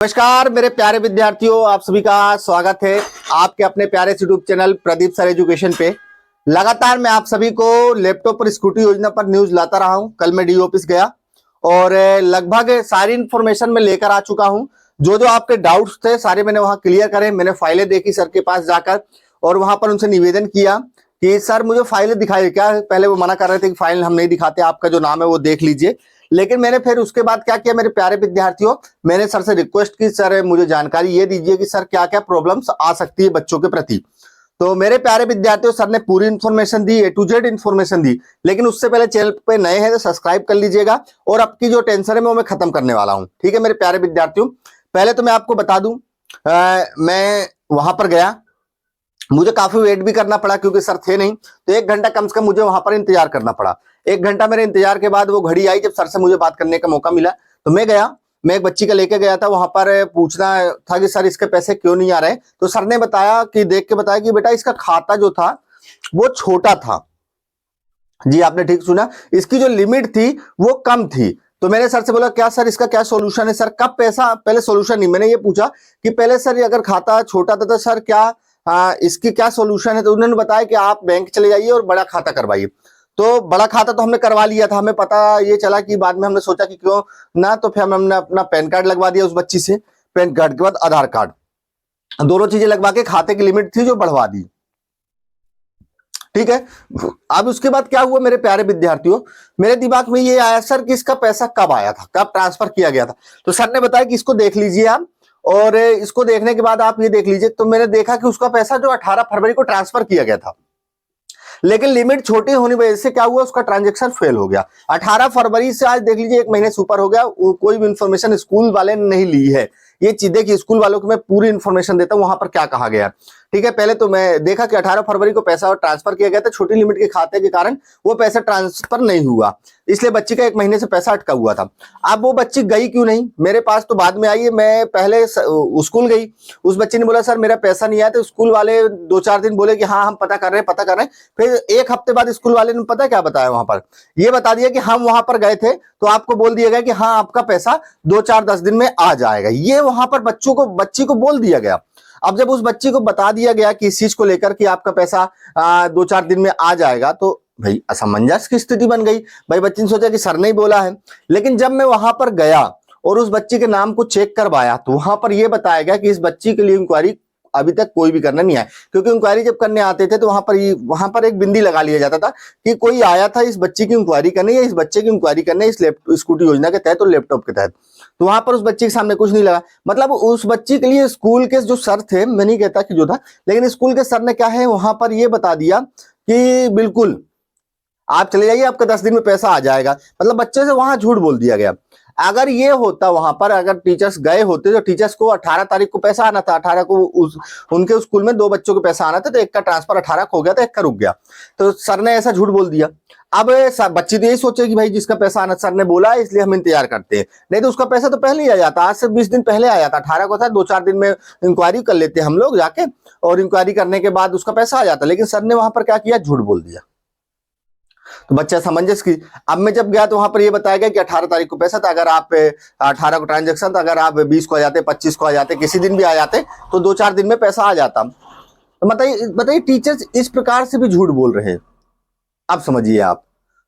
नमस्कार मेरे प्यारे विद्यार्थियों, आप सभी का स्वागत है आपके अपने प्यारे से YouTube channel Pradeep sir education पे। लगातार मैं आप सभी को लैपटॉप पर स्कूटी योजना पर न्यूज लाता रहा हूं। कल मैं डी ऑफिस गया और लगभग सारी इंफॉर्मेशन मैं लेकर आ चुका हूं। जो जो आपके डाउट्स थे सारे मैंने वहां क्लियर करे। मैंने फाइलें देखी सर के पास जाकर और वहां पर उनसे निवेदन किया कि सर मुझे फाइलें दिखाई। क्या पहले वो मना कर रहे थे कि फाइल हम नहीं दिखाते, आपका जो नाम है वो देख लीजिए। लेकिन मैंने फिर उसके बाद क्या किया मेरे प्यारे विद्यार्थियों, मैंने सर से रिक्वेस्ट की, सर मुझे जानकारी ये दीजिए कि सर क्या क्या प्रॉब्लम्स आ सकती है बच्चों के प्रति। तो मेरे प्यारे विद्यार्थियों, सर ने पूरी इन्फॉर्मेशन दी, A to Z इन्फॉर्मेशन दी। लेकिन उससे पहले चैनल पे नए हैं तो सब्सक्राइब कर लीजिएगा और आपकी जो टेंशन है वो मैं खत्म करने वाला हूं। ठीक है मेरे प्यारे विद्यार्थियों, पहले तो मैं आपको बता दूं, मैं वहां पर गया, मुझे काफी वेट भी करना पड़ा क्योंकि सर थे नहीं। तो 1 घंटा कम से कम मुझे वहां पर इंतजार करना पड़ा। 1 घंटा मेरे इंतजार के बाद वो घड़ी आई जब सर से मुझे बात करने का मौका मिला। तो मैं गया, मैं एक बच्ची का लेके गया था वहां पर, पूछना था कि सर इसके पैसे क्यों नहीं आ रहे। तो सर ने बताया कि देख के बताया कि बेटा इसका खाता जो था वो छोटा था। जी आपने ठीक सुना, इसकी जो लिमिट थी वो कम थी। तो मैंने सर से बोला क्या सर इसका क्या सॉल्यूशन है। सर कब पैसा, पहले सॉल्यूशन नहीं, मैंने ये पूछा कि पहले सर अगर खाता छोटा था तो सर क्या इसकी क्या सॉल्यूशन है। तो उन्होंने बताया कि आप बैंक चले जाइए और बड़ा खाता करवाइए। तो बड़ा खाता तो हमने करवा लिया था, हमें पता ये चला कि बाद में हमने सोचा कि क्यों ना, तो फिर हमने अपना पैन कार्ड लगवा दिया उस बच्ची से। पैन कार्ड के बाद आधार कार्ड, दोनों चीजें लगवा के खाते की लिमिट थी जो बढ़वा दी। ठीक है, अब उसके बाद क्या हुआ मेरे प्यारे विद्यार्थियों, मेरे दिमाग में ये आया सर कि इसका पैसा कब आया था, कब ट्रांसफर किया गया था। तो सर ने बताया कि इसको देख लीजिए आप, और इसको देखने के बाद आप ये देख लीजिए। तो मैंने देखा कि उसका पैसा जो 18 फरवरी को ट्रांसफर किया गया था, लेकिन लिमिट छोटी होने की वजह से क्या हुआ, उसका ट्रांजैक्शन फेल हो गया। 18 फरवरी से आज देख लीजिए 1 महीने से ऊपर हो गया, कोई भी इंफॉर्मेशन स्कूल वाले ने नहीं ली है। ये चीज देखिए, स्कूल वालों को मैं पूरी इंफॉर्मेशन देता हूं वहां पर क्या कहा गया। ठीक है, पहले तो मैं देखा कि 18 फरवरी को पैसा ट्रांसफर किया गया था, छोटी लिमिट के खाते के कारण वो पैसा ट्रांसफर नहीं हुआ, इसलिए बच्ची का 1 महीने से पैसा अटका हुआ था। अब वो बच्ची गई क्यों नहीं मेरे पास, तो बाद में आई है। मैं पहले स्कूल गई, उस बच्ची ने बोला सर मेरा पैसा नहीं आया। तो स्कूल वाले 2-4 दिन बोले कि हाँ हम पता कर रहे हैं, पता कर रहे हैं। फिर 1 हफ्ते बाद स्कूल वाले ने पता क्या बताया, वहां पर ये बता दिया कि हम वहां पर गए थे तो आपको बोल दिया गया कि हाँ आपका पैसा 2-4-10 दिन में आ जाएगा। ये वहां पर बच्ची को बोल दिया गया। अब जब उस बच्ची को बता दिया गया कि इस चीज को लेकर कि आपका पैसा 2-4 दिन में आ जाएगा, तो भाई असमंजस की स्थिति बन गई। भाई बच्ची ने सोचा कि सर ने ही बोला है। लेकिन जब मैं वहां पर गया और उस बच्ची के नाम को चेक करवाया तो वहां पर यह बताया गया कि इस बच्ची के लिए इंक्वायरी अभी तक कोई भी करना नहीं आया। क्योंकि इंक्वायरी जब करने आते थे तो वहां पर एक बिंदी लगा लिया जाता था कि कोई आया था इस बच्ची की इंक्वायरी करने या इस बच्चे की इंक्वायरी करने इस स्कूटी योजना के तहत और लैपटॉप के तहत। तो वहां पर उस बच्ची के सामने कुछ नहीं लगा। मतलब उस बच्ची के लिए स्कूल के जो सर थे, मैं नहीं कहता कि जो था, लेकिन स्कूल के सर ने क्या है वहां पर यह बता दिया कि बिल्कुल आप चले जाइए, आपका 10 दिन में पैसा आ जाएगा। मतलब बच्चे से वहां झूठ बोल दिया गया। अगर ये होता वहां पर, अगर टीचर्स गए होते तो टीचर्स को 18 तारीख को पैसा आना था। 18 को उनके स्कूल में 2 बच्चों को पैसा आना था, तो एक का ट्रांसफर 18 को हो गया था, एक का रुक गया। तो सर ने ऐसा झूठ बोल दिया। अब बच्ची तो यही सोचे कि भाई जिसका पैसा आना सर ने बोला है इसलिए हम इंतजार करते हैं, नहीं तो उसका पैसा तो पहले ही आ जाता। आज से 20 दिन पहले आया था, 18 को था, 2-4 दिन में इंक्वायरी कर लेते हम लोग जाके, और इंक्वायरी करने के बाद उसका पैसा आ जाता। लेकिन सर ने वहां पर क्या किया, झूठ बोल दिया। तो बच्चा समंजस की। अब मैं जब गया तो वहां पर ये बताया गया कि 18 तारीख को पैसा था। अगर आप 18 को ट्रांजेक्शन था, अगर आप 20 को आ जाते, 25 को आ जाते, किसी दिन भी आ जाते तो 2-4 दिन में पैसा आ जाता। तो बताइए टीचर्स इस प्रकार से भी झूठ बोल रहे हैं। अब समझिए आप।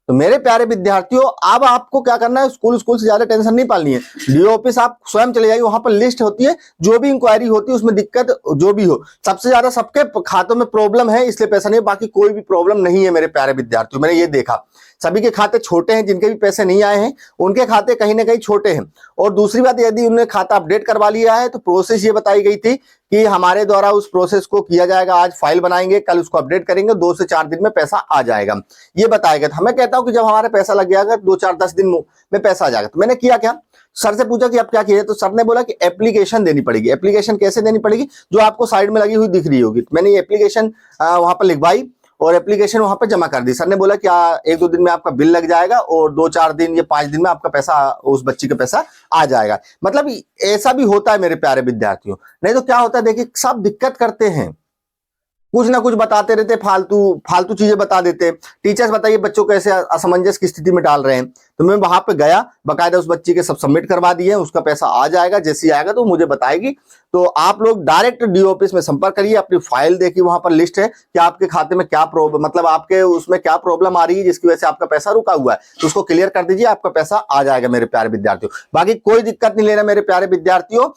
तो मेरे प्यारे विद्यार्थियों, अब आपको क्या करना है, स्कूल से ज्यादा टेंशन नहीं पालनी है। डीओ ऑफिस आप स्वयं चले जाइए, वहां पर लिस्ट होती है, जो भी इंक्वायरी होती है उसमें दिक्कत जो भी हो। सबसे ज्यादा सबके खातों में प्रॉब्लम है इसलिए पैसा नहीं है, बाकी कोई भी प्रॉब्लम नहीं है मेरे प्यारे विद्यार्थियों। मैंने ये देखा सभी के खाते छोटे हैं, जिनके भी पैसे नहीं आए हैं उनके खाते कहीं ना कहीं छोटे हैं। और दूसरी बात, यदि उन्होंने खाता अपडेट करवा लिया है तो प्रोसेस ये बताई गई थी कि हमारे द्वारा उस प्रोसेस को किया जाएगा। आज फाइल बनाएंगे, कल उसको अपडेट करेंगे, 2 से 4 दिन में पैसा आ जाएगा, ये बताया गया था। मैं कहता हूं कि जब हमारा पैसा लग जाएगा 2-4-10 दिन में पैसा आ जाएगा। तो मैंने किया क्या, सर से पूछा कि आप क्या किए, तो सर ने बोला कि एप्लीकेशन देनी पड़ेगी। एप्लीकेशन कैसे देनी पड़ेगी, जो आपको साइड में लगी हुई दिख रही होगी। मैंने ये एप्लीकेशन वहां पर लिखवाई और एप्लीकेशन वहां पर जमा कर दी। सर ने बोला कि 1-2 दिन में आपका बिल लग जाएगा और 2-4 दिन या 5 दिन में आपका पैसा, उस बच्ची का पैसा आ जाएगा। मतलब ऐसा भी होता है मेरे प्यारे विद्यार्थियों। नहीं तो क्या होता है, देखिए सब दिक्कत करते हैं, कुछ ना कुछ बताते रहते, फालतू फालतू चीजें बता देते। टीचर्स बताइए बच्चों को कैसे असमंजस की स्थिति में डाल रहे हैं। तो मैं वहां पे गया, बकायदा उस बच्ची के सब सबमिट करवा दिए, उसका पैसा आ जाएगा, जैसे ही आएगा तो मुझे बताएगी। तो आप लोग डायरेक्ट डी ऑफिस में संपर्क करिए, अपनी फाइल देखिए, वहां पर लिस्ट है कि आपके खाते में क्या प्रॉब्लम, मतलब आपके उसमें क्या प्रॉब्लम आ रही है जिसकी वजह से आपका पैसा रुका हुआ है, तो उसको क्लियर कर दीजिए, आपका पैसा आ जाएगा मेरे प्यारे विद्यार्थियों। बाकी कोई दिक्कत नहीं लेना मेरे प्यारे विद्यार्थियों।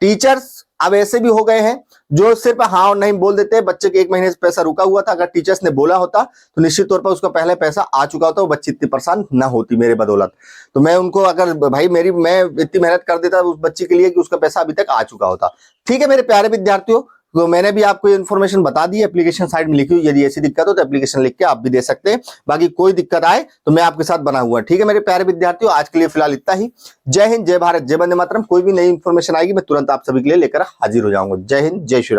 टीचर्स अब ऐसे भी हो गए हैं जो सिर्फ हाँ और नहीं बोल देते हैं। बच्चे के 1 महीने से पैसा रुका हुआ था, अगर टीचर्स ने बोला होता तो निश्चित तौर पर उसका पहले पैसा आ चुका होता, वो बच्ची इतनी परेशान ना होती मेरे बदौलत। तो मैं उनको, अगर भाई मैं इतनी मेहनत कर देता उस बच्ची के लिए कि उसका पैसा अभी तक आ चुका होता। ठीक है मेरे प्यारे विद्यार्थियों, तो मैंने भी आपको इन्फॉर्मेशन बता दी, एप्लीकेशन साइड में लिखी हुई, यदि ऐसी दिक्कत हो तो एप्लीकेशन लिख के आप भी दे सकते हैं। बाकी कोई दिक्कत आए तो मैं आपके साथ बना हुआ। ठीक है मेरे प्यारे विद्यार्थियों, आज के लिए फिलहाल इतना ही। जय हिंद, जय भारत, जय वंदे मातरम। कोई भी नई इन्फॉर्मेशन आएगी मैं तुरंत आप सभी के लिए लेकर हाजिर हो जाऊंगा। जय हिंद, जय श्री राम।